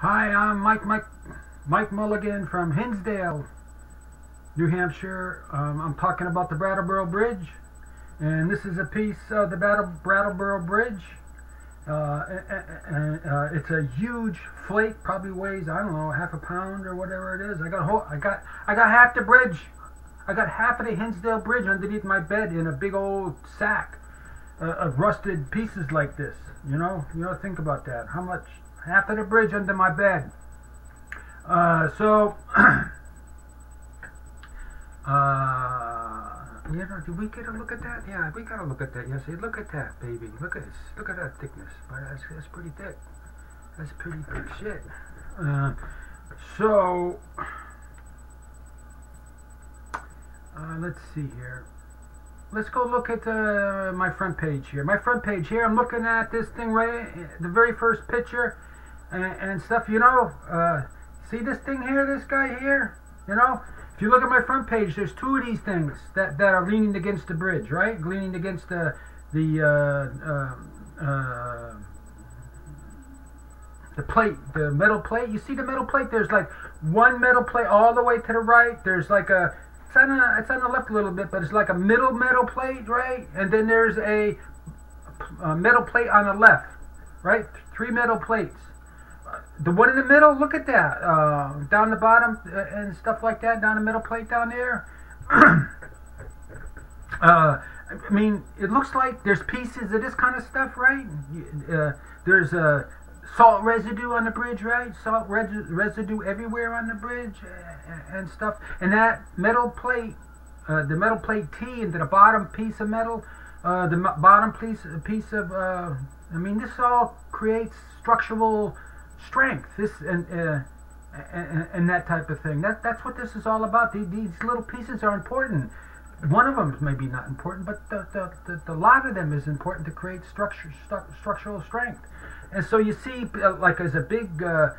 Hi, I'm Mike Mulligan from Hinsdale, New Hampshire. I'm talking about the Brattleboro Bridge, and this is a piece of the Brattleboro Bridge. It's a huge flake, probably weighs, I don't know, half a pound or whatever it is. I got half the bridge. I got half of the Hinsdale Bridge underneath my bed in a big old sack of rusted pieces like this. You know, think about that. How much? Half of the bridge under my bed. You know, did we get a look at that? Yeah, we got a look at that yesterday. Look at that, baby. Look at this. Look at that thickness. But that's pretty thick. That's pretty thick shit. Let's see here. Let's go look at my front page here. My front page here, I'm looking at this thing right, the very first picture and stuff, you know. See this thing here, this guy here? You know, if you look at my front page, there's two of these things that are leaning against the bridge, right? Leaning against the plate, the metal plate. You see the metal plate? There's like one metal plate all the way to the right. There's like a it's on the left a little bit, but it's like a middle metal plate, right? And then there's a metal plate on the left, right? Three metal plates. The one in the middle, look at that. Down the bottom and stuff like that, down the middle plate down there. I mean, it looks like there's pieces of this kind of stuff, right? There's salt residue on the bridge, right? Salt residue everywhere on the bridge and stuff. And that metal plate, the metal plate T into the bottom piece of metal, the bottom piece of, I mean, this all creates structural strength. This and that type of thing. That's what this is all about. These little pieces are important. One of them is maybe not important, but the lot of them is important to create structural strength. And so you see, like there's a big an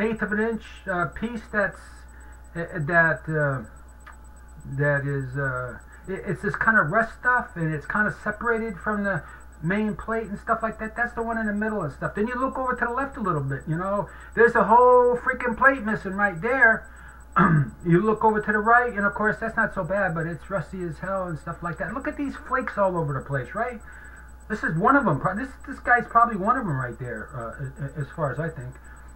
eighth of an inch piece that is it's this kind of rust stuff, and it's kind of separated from the main plate and stuff like that. That's the one in the middle and stuff. Then you look over to the left a little bit, you know, there's a whole freaking plate missing right there. You look over to the right, and of course that's not so bad, but it's rusty as hell and stuff like that. Look at these flakes all over the place, right? This is one of them. This guy's probably one of them right there, as far as I think,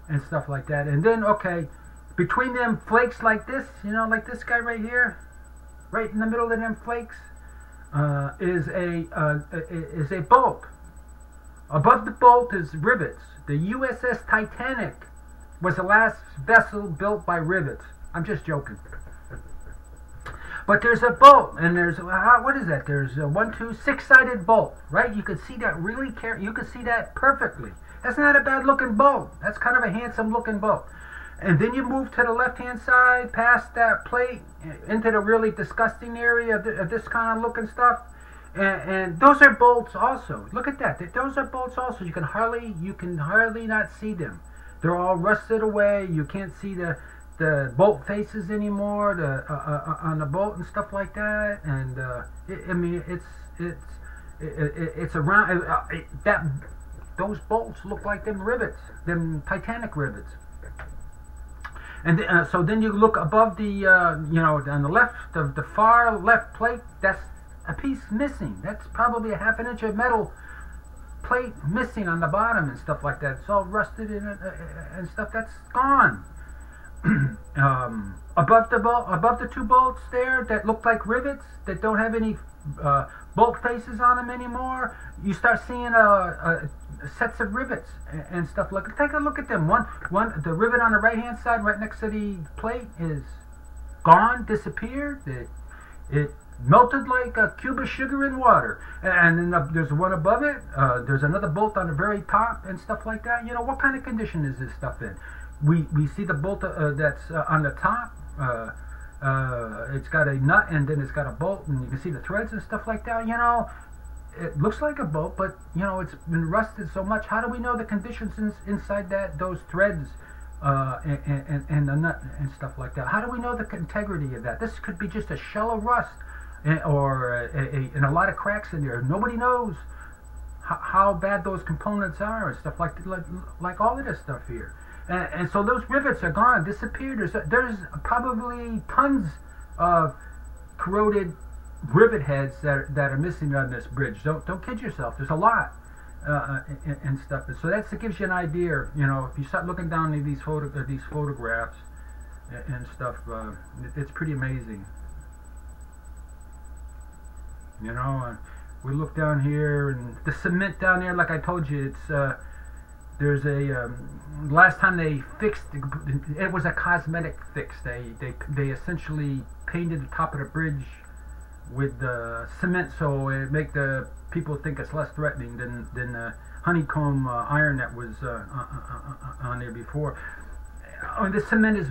and stuff like that. And then, okay, between them flakes like this, you know, like this guy right here, right in the middle of them flakes, is a bolt. Above the bolt is rivets. The USS Titanic was the last vessel built by rivets. I'm just joking. But there's a bolt, and there's what is that? There's a 6-sided bolt, right? You can see that really you can see that perfectly. That's not a bad looking bolt. That's kind of a handsome looking bolt. And then you move to the left-hand side, past that plate, into the really disgusting area of this kind of looking stuff. And those are bolts also. Look at that. Those are bolts also. You can hardly not see them. They're all rusted away. You can't see the bolt faces anymore. On the bolt and stuff like that. And I mean, it's around that. Those bolts look like them rivets, them Titanic rivets. And so then you look above the, you know, on the left, the far left plate, that's a piece missing. That's probably a half an inch of metal plate missing on the bottom and stuff like that. It's all rusted in it and stuff. That's gone. Above the two bolts there that look like rivets, that don't have any bolt faces on them anymore, you start seeing sets of rivets and stuff like that. Take a look at them. The rivet on the right hand side right next to the plate is gone, disappeared. It melted like a cube of sugar in water. And then there's one above it. There's another bolt on the very top and stuff like that. You know, what kind of condition is this stuff in? We see the bolt that's on the top. It's got a nut, and then it's got a bolt, and you can see the threads and stuff like that. You know, it looks like a bolt, but you know, it's been rusted so much. How do we know the conditions inside those threads and the nut and stuff like that? How do we know the integrity of that? This could be just a shell of rust, or and a lot of cracks in there. Nobody knows how bad those components are and stuff like all of this stuff here. And so those rivets are gone, disappeared. There's probably tons of corroded rivet heads that are missing on this bridge. Don't kid yourself. There's a lot and stuff. So that gives you an idea. You know, if you start looking down at these photographs and stuff, it's pretty amazing. You know, we look down here, and the cement down there, like I told you, it's there's a last time they fixed it was a cosmetic fix. They essentially painted the top of the bridge with cement, so it make the people think it's less threatening than the honeycomb iron that was on there before. The cement is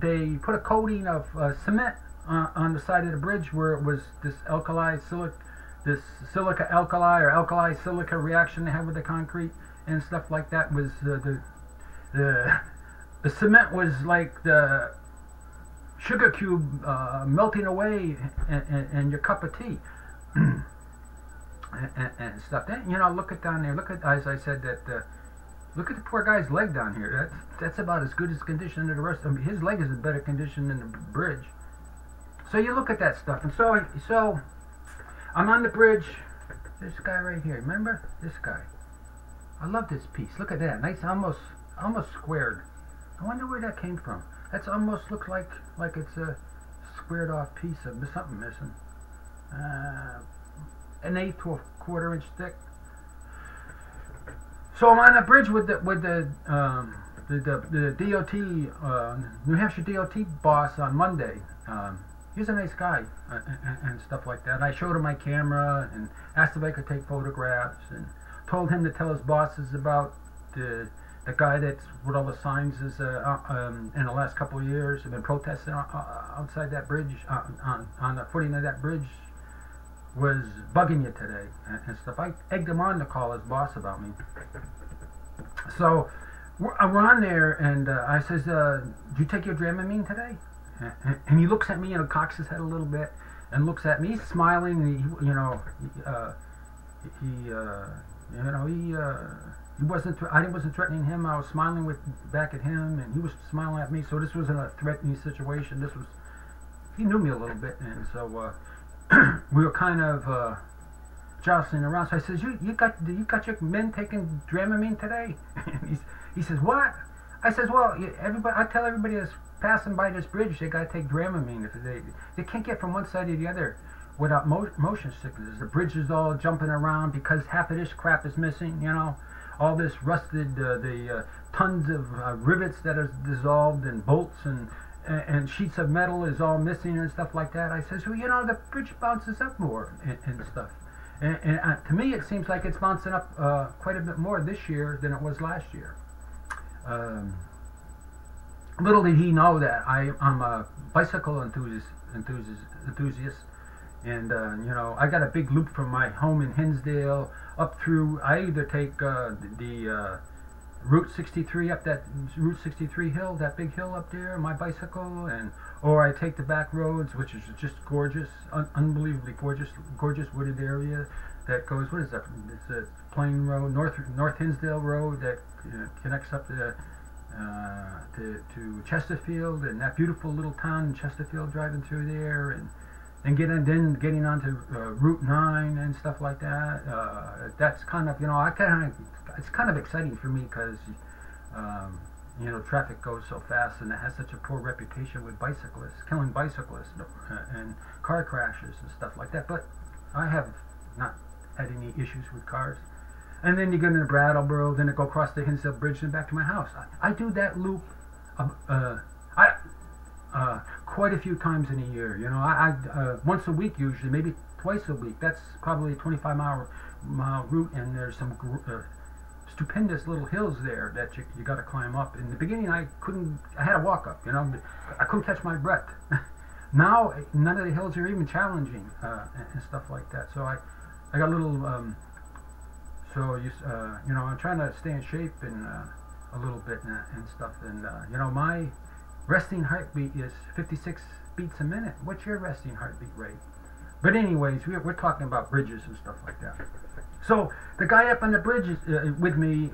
they put a coating of cement on the side of the bridge where it was this silica alkali or alkali silica reaction they have with the concrete and stuff like that. Was the cement was like the sugar cube melting away in your cup of tea and stuff. Then, you know, look at down there. Look at, as I said, that look at the poor guy's leg down here. That's about as good as condition as the rest. I mean, his leg is in better condition than the bridge. So you look at that stuff, and so I'm on the bridge. This guy right here, remember this guy? I love this piece. Look at that, nice, almost squared. I wonder where that came from. That's almost looks like it's a squared off piece of something missing. An 1/8 to a 1/4 inch thick. So I'm on the bridge with the DOT, New Hampshire DOT boss on Monday. He's a nice guy and stuff like that. I showed him my camera and asked if I could take photographs, and told him to tell his bosses about the guy that's with all the signs is in the last couple of years have been protesting outside that bridge on the footing of that bridge was bugging you today and stuff. I egged him on to call his boss about me. So we're on there, and I says, "Did you take your Dramamine today?" And he looks at me and cocks his head a little bit and looks at me. He's smiling. And he wasn't. I wasn't threatening him. I was smiling back at him, and he was smiling at me. So this wasn't a threatening situation. This was. He knew me a little bit, and so we were kind of jostling around. So I says, "You got your men taking Dramamine today?" And he says, "What?" I says, "Well, I tell everybody that's passing by this bridge, they got to take Dramamine. If they can't get from one side to the other without motion sickness. The bridge is all jumping around because half of this crap is missing. You know, all this rusted, the tons of rivets that are dissolved, and bolts and sheets of metal is all missing and stuff like that." I says, "Well, you know, the bridge bounces up more and stuff." And to me, it seems like it's bouncing up quite a bit more this year than it was last year. Little did he know that I'm a bicycle enthusiast, and you know, I got a big loop from my home in Hinsdale up through. I either take the Route 63 up that Route 63 hill, that big hill up there, my bicycle, or I take the back roads, which is just gorgeous, unbelievably gorgeous wooded area that goes. What is that? It's a plain road, North Hinsdale Road that connects up to Chesterfield, and that beautiful little town in Chesterfield, driving through there, and getting onto Route 9 and stuff like that. That's kind of, you know, it's kind of exciting for me because you know, traffic goes so fast, and it has such a poor reputation with bicyclists, killing bicyclists and car crashes and stuff like that. But I have not had any issues with cars. And then you get into Brattleboro, then I go across the Hinsdale Bridge and back to my house. I do that loop quite a few times in a year. You know, I once a week usually, maybe twice a week. That's probably a 25-mile route, and there's some stupendous little hills there that you got to climb up. In the beginning, I had to walk up. You know, I couldn't catch my breath. Now, none of the hills are even challenging and stuff like that. So I got a little. You know, I'm trying to stay in shape and a little bit and stuff. And you know, my resting heartbeat is 56 beats a minute. What's your resting heartbeat rate? But anyways, we're talking about bridges and stuff like that. So the guy up on the bridge with me,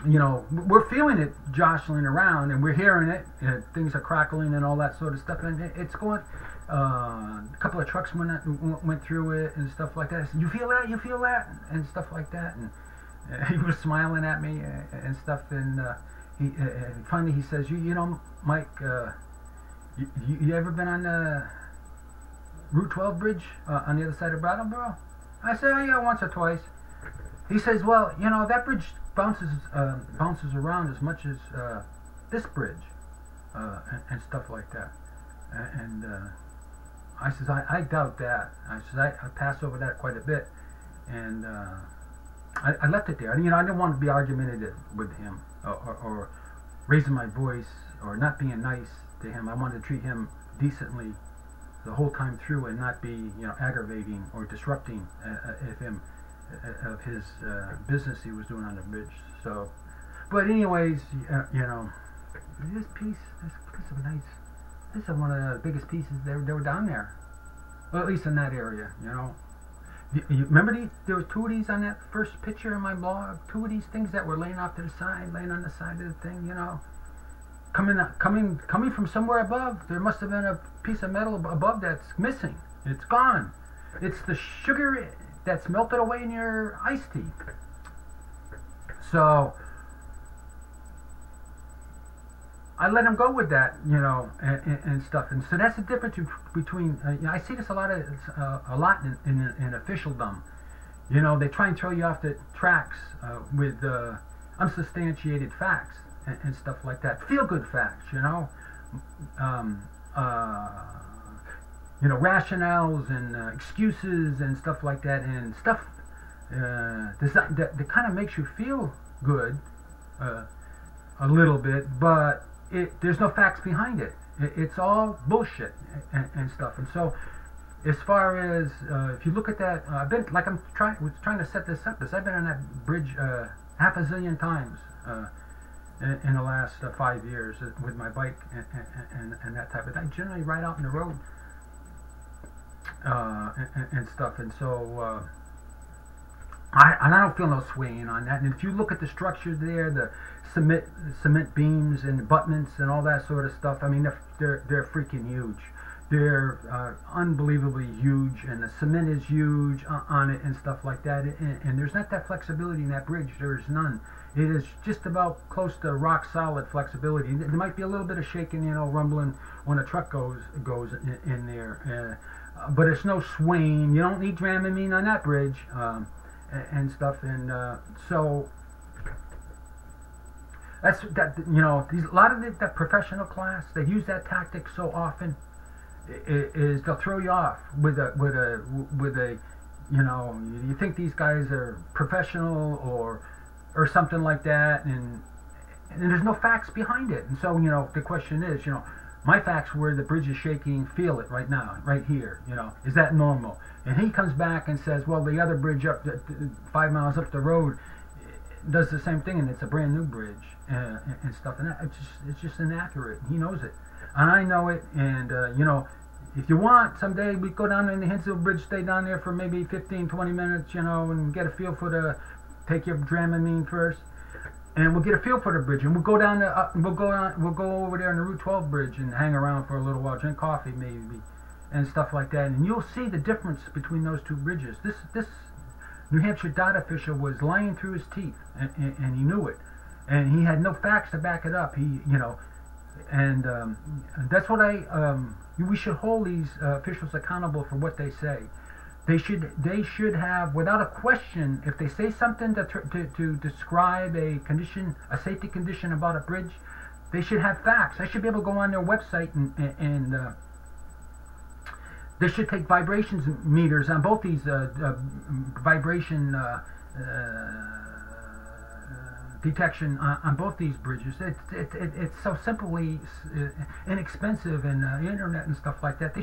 you know, we're feeling it jostling around, and we're hearing it. Things are crackling and all that sort of stuff, and it's going. A couple of trucks went through it and stuff like that. I said, "You feel that? You feel that?" and stuff like that. And he was smiling at me and stuff. And finally he says, "You know, Mike, you ever been on the Route 12 bridge on the other side of Brattleboro?" I said, "Oh yeah, once or twice." He says, "Well, you know, that bridge bounces around as much as this bridge and stuff like that." And I says, I doubt that. I says, I pass over that quite a bit, and I left it there. You know, I didn't want to be argumentative with him or raising my voice or not being nice to him. I wanted to treat him decently the whole time through and not be, you know, aggravating or disrupting of his business he was doing on the bridge. So, but anyways, you know, this piece is nice. This is one of the biggest pieces they were down there. Well, at least in that area, you know. You remember there were two of these on that first picture in my blog? Two of these things that were laying off to the side, laying on the side of the thing, you know. Coming from somewhere above. There must have been a piece of metal above that's missing. It's gone. It's the sugar that's melted away in your iced tea. So I let him go with that, you know, and stuff. And so that's the difference between. You know, I see this a lot in officialdom. You know, they try and throw you off the tracks with unsubstantiated facts and stuff like that. Feel-good facts, you know. You know, rationales and excuses and stuff like that, and stuff that kind of makes you feel good a little bit, but there's no facts behind it. It's all bullshit and stuff. And so, as far as if you look at that, I've been was trying to set this up. I've been on that bridge half a zillion times in the last 5 years with my bike and that type of thing. I generally ride out in the road and stuff. And so I don't feel no swaying on that. And if you look at the structure there, the cement beams and abutments and all that sort of stuff, I mean, they're freaking huge. They're unbelievably huge, and the cement is huge on it and stuff like that. And there's not that flexibility in that bridge. There is none. It is just about close to rock solid flexibility. There might be a little bit of shaking, you know, rumbling when a truck goes in there, but it's no swaying. You don't need Dramamine on that bridge and stuff. And so that's that. You know, a lot of the professional class, they use that tactic so often. Is they'll throw you off with a you know, you think these guys are professional or something like that, and there's no facts behind it. And so, you know, the question is, you know, my facts were the bridge is shaking, feel it right now, right here, you know, is that normal? And he comes back and says, well, the other bridge up 5 miles up the road does the same thing, and it's a brand new bridge and stuff, and it's just inaccurate. He knows it, and I know it. And you know, if you want, someday we go down in the Hinsdale Bridge, stay down there for maybe 15-20 minutes, you know, and get a feel for take your Dramamine first, and we'll get a feel for the bridge, and we'll go down we'll go over there on the Route 12 bridge and hang around for a little while, drink coffee maybe, and stuff like that, and you'll see the difference between those two bridges. This New Hampshire dot official was lying through his teeth, and he knew it, and he had no facts to back it up. He, you know, and that's what we should hold these officials accountable for what they say. They should have, without a question, if they say something to describe a condition, a safety condition about a bridge, they should have facts. They should be able to go on their website and they should take vibrations meters on both these vibration detection on both these bridges. It's so simply inexpensive, and internet and stuff like that. They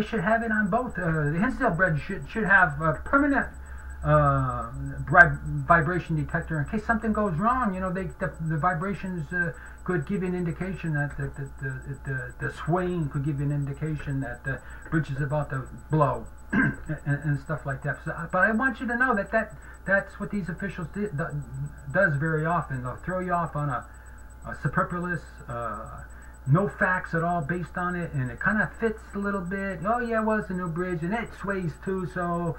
should have it on both. The Hinsdale bridge should have a permanent vibration detector in case something goes wrong. You know, the vibrations could give you an indication that the swaying could give you an indication that the bridge is about to blow and stuff like that. So, but I want you to know that's what these officials does very often. They'll throw you off on a superfluous, no facts at all based on it, and it kind of fits a little bit. Oh yeah, well, it's a new bridge, and it sways too, so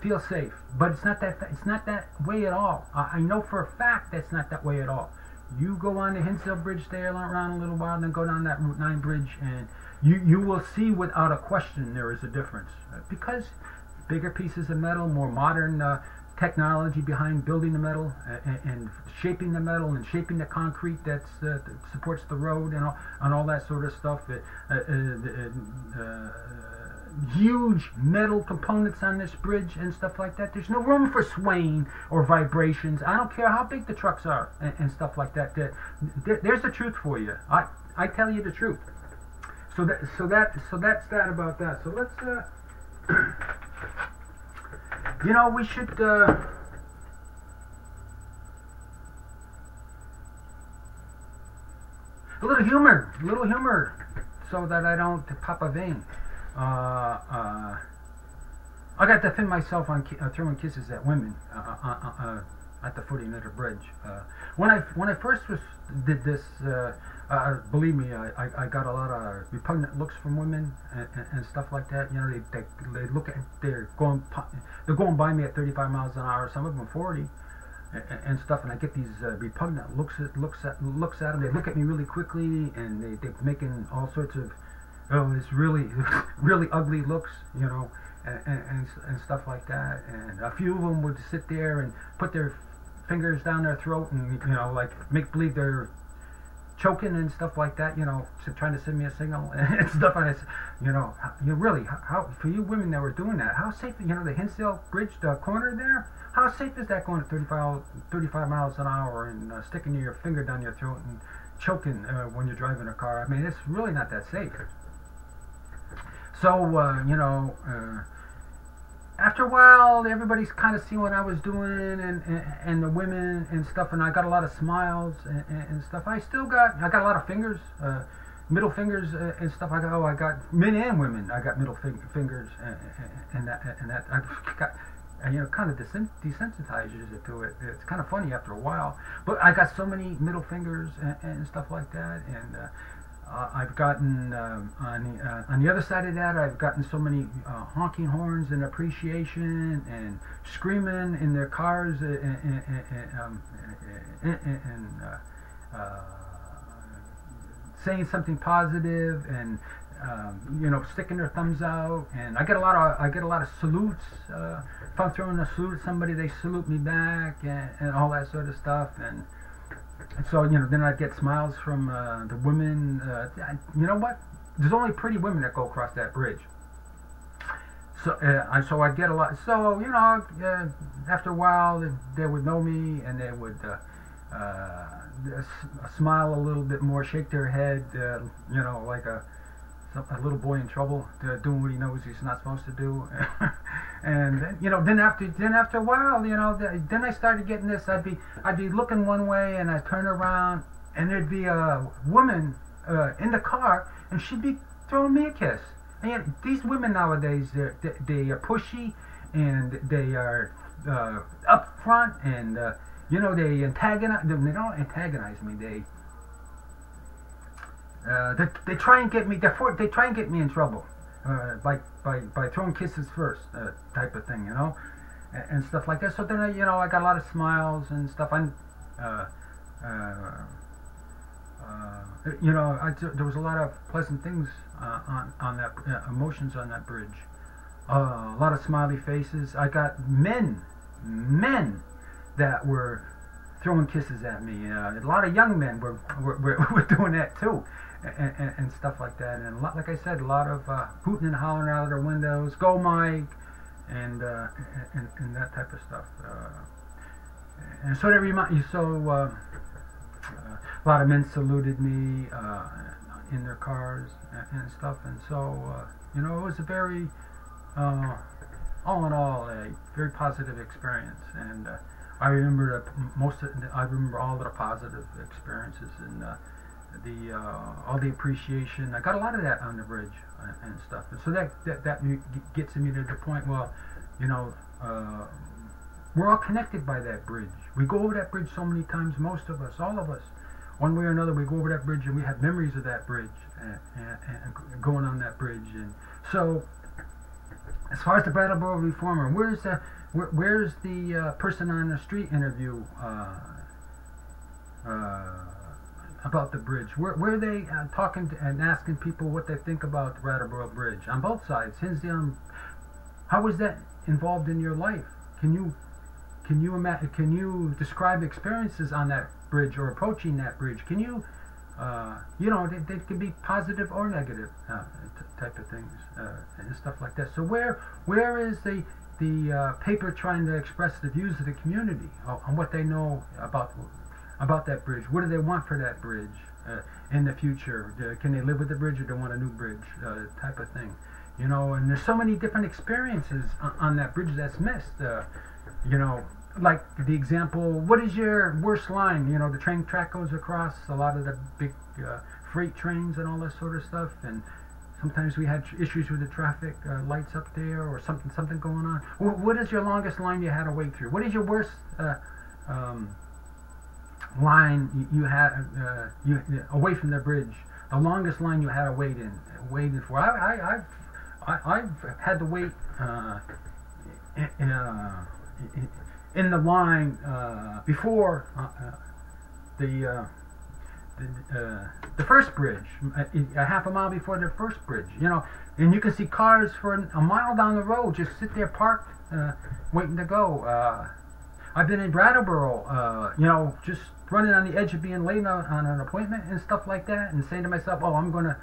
feel safe. But it's not that. It's not that way at all. I know for a fact that's not that way at all. You go on the Hinsdale Bridge, stay around a little while, and then go down that Route 9 bridge, and you will see without a question there is a difference, because bigger pieces of metal, more modern technology behind building the metal and shaping the metal and shaping the concrete that supports the road and all that sort of stuff. Huge metal components on this bridge and stuff like that. There's no room for swaying or vibrations. I don't care how big the trucks are and stuff like that. There's the truth for you. I tell you the truth. So that's that about that. So let's you know, we should a little humor, so that I don't pop a vein. I got to defend myself on throwing kisses at women at the footing of the bridge. When I first did this, believe me, I got a lot of repugnant looks from women and stuff like that. You know, they look at they're going by me at 35 miles an hour, some of them 40. And stuff, and I get these repugnant looks at them. They look at me really quickly, and they're making all sorts of it's really really ugly looks, you know, and stuff like that. And a few of them would sit there and put their fingers down their throat and, you know, like make believe they're choking and stuff like that, you know, trying to send me a signal and stuff. And it's, you know, you really, how for you women that were doing that, how safe, you know, the Hinsdale Bridge, the corner there, how safe is that going at 35 miles an hour and sticking your finger down your throat and choking when you're driving a car? I mean, it's really not that safe. So, you know, after a while, everybody's kind of seeing what I was doing, and the women and stuff, and I got a lot of smiles and stuff. I got a lot of fingers, middle fingers and stuff. I got men and women. I got middle fingers and that. I got, you know, kind of desensitizes it to it. It's kind of funny after a while. But I got so many middle fingers and stuff like that, and I've gotten on the other side of that, I've gotten so many honking horns and appreciation and screaming in their cars and saying something positive and you know, sticking their thumbs out. And I get a lot of salutes. If I'm throwing a salute at somebody, they salute me back and all that sort of stuff. And so, you know, then I get smiles from the women. You know what? There's only pretty women that go across that bridge. So I get a lot. So, you know, after a while, they would know me, and they would smile a little bit more, shake their head, you know, like a little boy in trouble, doing what he knows he's not supposed to do. And then, you know, then after a while, you know, then I started getting this. I'd be looking one way, and I'd turn around, and there'd be a woman in the car, and she'd be throwing me a kiss. And these women nowadays, they are pushy, and they are up front, and you know, they antagonize. They don't antagonize me. They try and get me. They try and get me in trouble, by throwing kisses first, type of thing, you know, and stuff like that. So then I got a lot of smiles and stuff. You know, there was a lot of pleasant things on that, emotions on that bridge. A lot of smiley faces. I got men that were throwing kisses at me. A lot of young men were doing that too. And stuff like that, and like I said, a lot of hooting and hollering out of their windows, "Go Mike," and that type of stuff. And so a lot of men saluted me in their cars and stuff, and so you know, it was a very, all in all, a very positive experience. And I remember I remember all of the positive experiences and all the appreciation. I got a lot of that on the bridge and stuff. And so that gets me to the point. Well, you know, we're all connected by that bridge. We go over that bridge so many times. Most of us, all of us, one way or another, we go over that bridge and we have memories of that bridge and going on that bridge. And so, as far as the Brattleboro Reformer, where's the person on the street interview about the bridge? Where are they talking and asking people what they think about the Brattleboro Bridge on both sides? Hinsdale, how was that involved in your life? Can you describe experiences on that bridge or approaching that bridge? Can you you know, they can be positive or negative type of things and stuff like that. So where is the paper trying to express the views of the community on what they know about that bridge? What do they want for that bridge in the future? Can they live with the bridge, or do they want a new bridge type of thing? You know, and there's so many different experiences on that bridge that's missed. You know, like the example, what is your worst line? You know, the train track goes across a lot of the big freight trains and all that sort of stuff, and sometimes we had issues with the traffic lights up there or something going on. What is your longest line you had to wait through? What is your worst line you had away from the bridge? The longest line you had to wait for? I've had to wait in the line before the first bridge, a half a mile before the first bridge, you know, and you can see cars for a mile down the road just sit there parked, waiting to go. I've been in Brattleboro, you know, just running on the edge of being late on an appointment and stuff like that, and saying to myself, oh, I'm gonna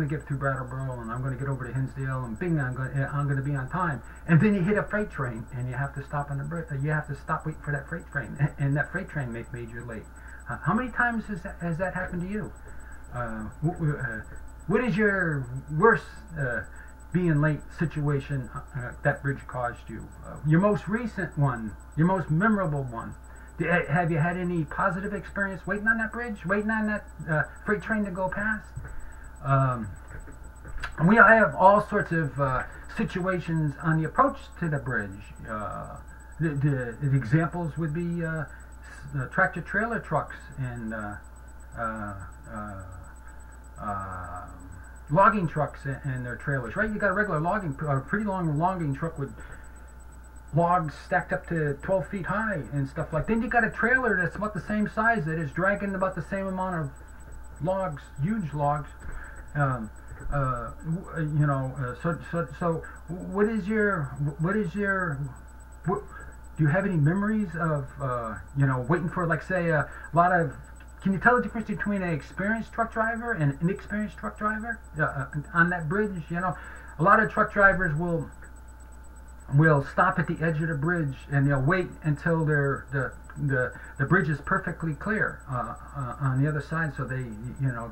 get through Brattleboro, and I'm gonna get over to Hinsdale, and bing, I'm gonna be on time. And then you hit a freight train, and you have to stop on the bridge. You have to stop waiting for that freight train, and that freight train made you late. How many times has that happened to you? What is your worst being late situation that bridge caused you? Your most recent one, your most memorable one. Have you had any positive experience waiting on that bridge, waiting on that freight train to go past? And we have all sorts of situations on the approach to the bridge. The examples would be tractor trailer trucks and logging trucks and their trailers, right? You got a regular pretty long logging truck with logs stacked up to 12 feet high and stuff like that. Then you got a trailer that's about the same size that is dragging about the same amount of logs, huge logs. You know, so do you have any memories of you know, waiting for, like, say, a lot of? Can you tell the difference between an experienced truck driver and an inexperienced truck driver on that bridge? You know, a lot of truck drivers will stop at the edge of the bridge and they'll wait until the bridge is perfectly clear on the other side, so they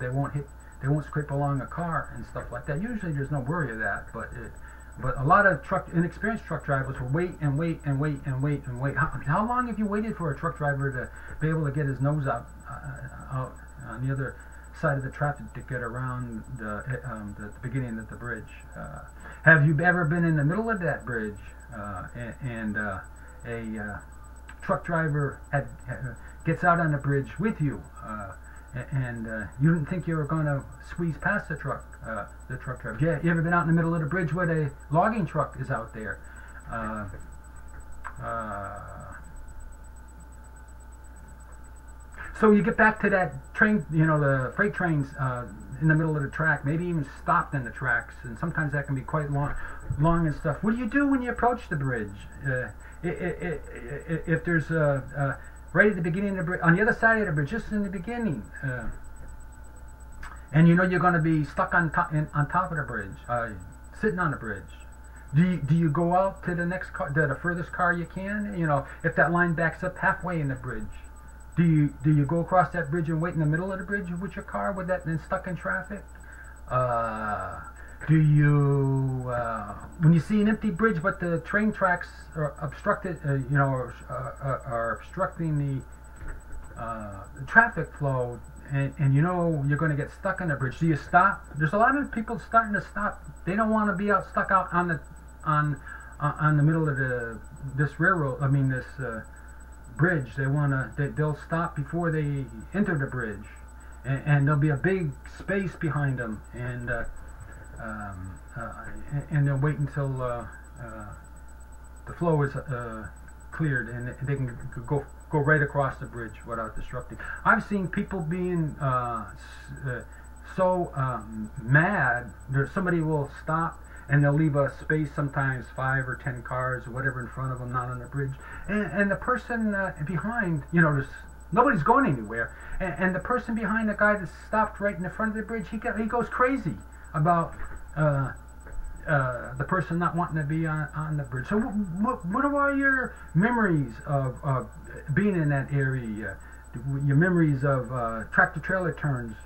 won't scrape along a car and stuff like that. Usually there's no worry of that, but a lot of inexperienced truck drivers will wait and wait and wait and wait and wait. How long have you waited for a truck driver to be able to get his nose out on the other side of the traffic to get around the beginning of the bridge? Have you ever been in the middle of that bridge and a truck driver gets out on the bridge with you, and you didn't think you were going to squeeze past the truck driver? Yeah, you ever been out in the middle of the bridge where a logging truck is out there? So you get back to that train, you know, the freight trains in the middle of the track, maybe even stopped in the tracks, and sometimes that can be quite long and stuff. What do you do when you approach the bridge? If there's right at the beginning of the bridge, on the other side of the bridge, just in the beginning, and you know you're going to be stuck on top of the bridge, sitting on the bridge. Do you go out to the next car, the furthest car you can? You know, if that line backs up halfway in the bridge, do you go across that bridge and wait in the middle of the bridge with your car with that then stuck in traffic? Do you, when you see an empty bridge but the train tracks are obstructed, are obstructing the traffic flow, and you know you're going to get stuck on the bridge, do you stop? There's a lot of people starting to stop. They don't want to be stuck out on the middle of this railroad. I mean this bridge. They'll stop before they enter the bridge, and there'll be a big space behind them, and they'll wait until the flow is cleared, and they can go right across the bridge without disrupting. I've seen people being so mad that somebody will stop and they'll leave a space, sometimes 5 or 10 cars or whatever in front of them, not on the bridge, and the person behind, nobody's going anywhere, and the person behind the guy that stopped right in the front of the bridge, he goes crazy about the person not wanting to be on the bridge. So what are your memories of being in that area? Your memories of tractor trailer turns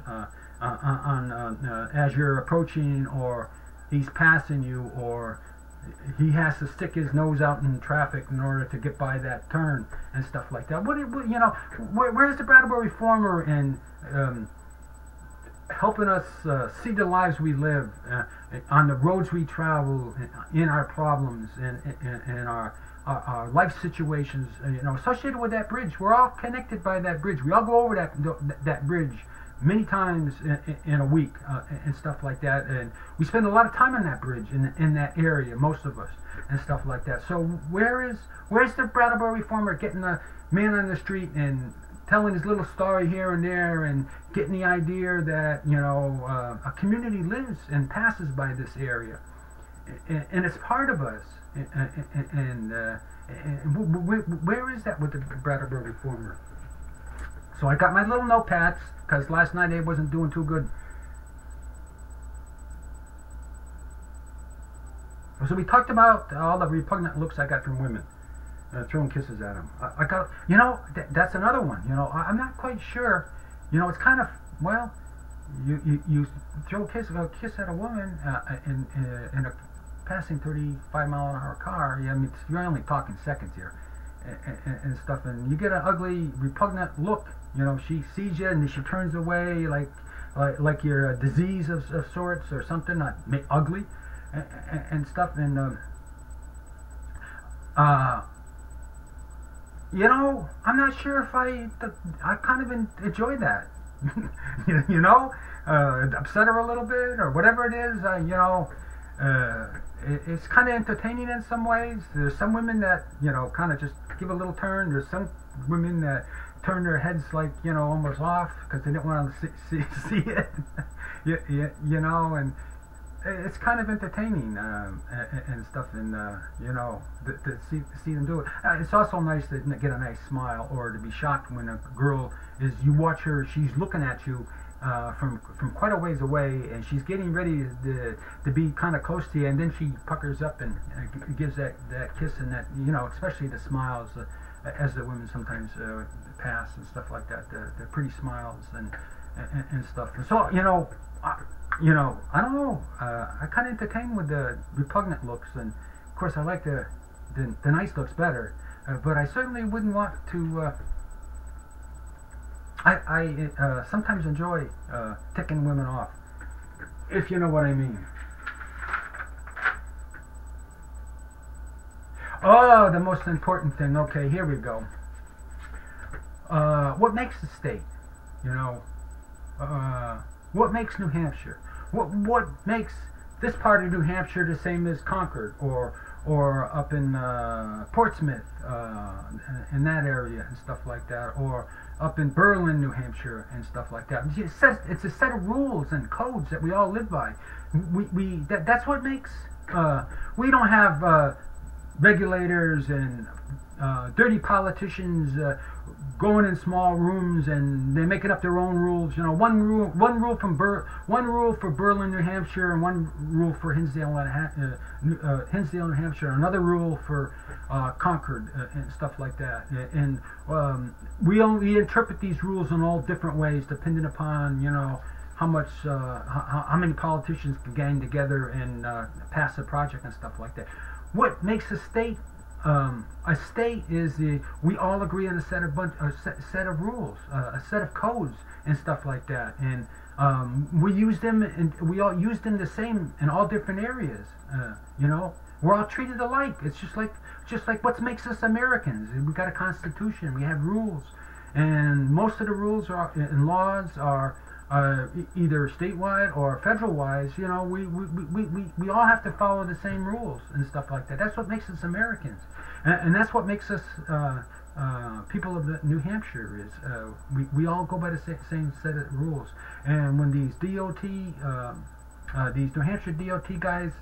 as you're approaching, or he's passing you, or he has to stick his nose out in traffic in order to get by that turn and stuff like that. Where's the Brattleboro Reformer in helping us see the lives we live, on the roads we travel, in our problems, in our life situations, associated with that bridge? We're all connected by that bridge. We all go over that bridge many times in a week, and stuff like that, and we spend a lot of time on that bridge in that area, most of us, and stuff like that. So where's the Brattleboro Reformer getting the man on the street and telling his little story here and there, and getting the idea that a community lives and passes by this area, and it's part of us, and where is that with the Brattleboro Reformer? So I got my little notepads, because last night I wasn't doing too good. So we talked about all the repugnant looks I got from women, throwing kisses at them. I got, that's another one. I'm not quite sure. It's kind of, well, you throw a kiss at a woman in a passing 35-mile-an-hour car. Yeah, I mean, you're only talking seconds here, and stuff, and you get an ugly, repugnant look. She sees you and she turns away like you're a disease of sorts or something, ugly, and stuff. And I'm not sure if I kind of enjoy that. Upset her a little bit or whatever it is. It's kind of entertaining in some ways. There's some women that kind of just give a little turn. There's some women that turn their heads almost off because they didn't want to see it. And it's kind of entertaining and stuff, and to see them do it. It's also nice to get a nice smile, or to be shocked when a girl you watch her, she's looking at you from quite a ways away, and she's getting ready to be kind of close to you, and then she puckers up and gives that kiss, and that especially the smiles as the women sometimes pass and stuff like that, the pretty smiles and stuff. And so I don't know. I kind of entertain with the repugnant looks, and of course I like the nice looks better. But I certainly wouldn't want to. I sometimes enjoy ticking women off, if you know what I mean. Oh, the most important thing. Okay, here we go. What makes the state? What makes New Hampshire? What makes this part of New Hampshire the same as Concord or up in Portsmouth, in that area and stuff like that, or up in Berlin, New Hampshire and stuff like that? It's a set of rules and codes that we all live by. That's what makes. We don't have regulators and dirty politicians going in small rooms and they're making up their own rules. One rule for Berlin, New Hampshire, and one rule for Hinsdale, New Hampshire, another rule for Concord and stuff like that. And we interpret these rules in all different ways, depending upon how many politicians can gang together and pass a project and stuff like that. What makes a state is we all agree on a set of rules, a set of codes and stuff like that, and we use them, and we all use them the same in all different areas. You know, we're all treated alike. It's just like what makes us Americans. We got a constitution. We have rules, and most of the rules and laws are either statewide or federal-wise. You know, we all have to follow the same rules and stuff like that. That's what makes us Americans, and that's what makes us people of New Hampshire. Is we all go by the same set of rules. And when these these New Hampshire DOT guys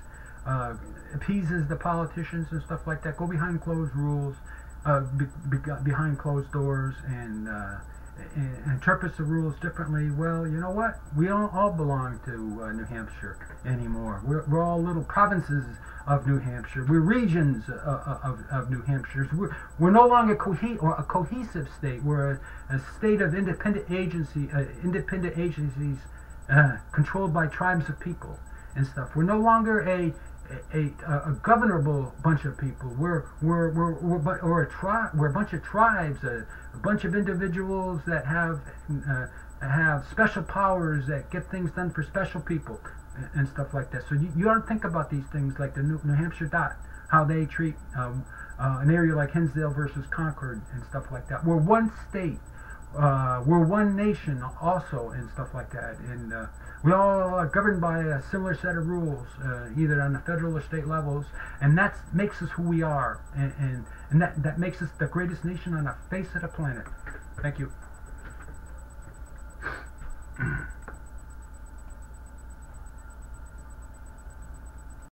appeases the politicians and stuff like that, go behind closed rules, behind closed doors, and interprets the rules differently. Well, you know what? We don't all belong to New Hampshire anymore. We're all little provinces of New Hampshire. We're regions of New Hampshire. We're no longer a cohesive state. We're a state of independent agencies controlled by tribes of people and stuff. We're no longer a governable bunch of people. We're a bunch of tribes, a bunch of individuals that have special powers that get things done for special people and stuff like that. So you don't think about these things like the New Hampshire DOT, how they treat an area like Hinsdale versus Concord and stuff like that. We're one state. We're one nation also and stuff like that. And we all are governed by a similar set of rules, either on the federal or state levels, and that makes us who we are, and that makes us the greatest nation on the face of the planet. Thank you.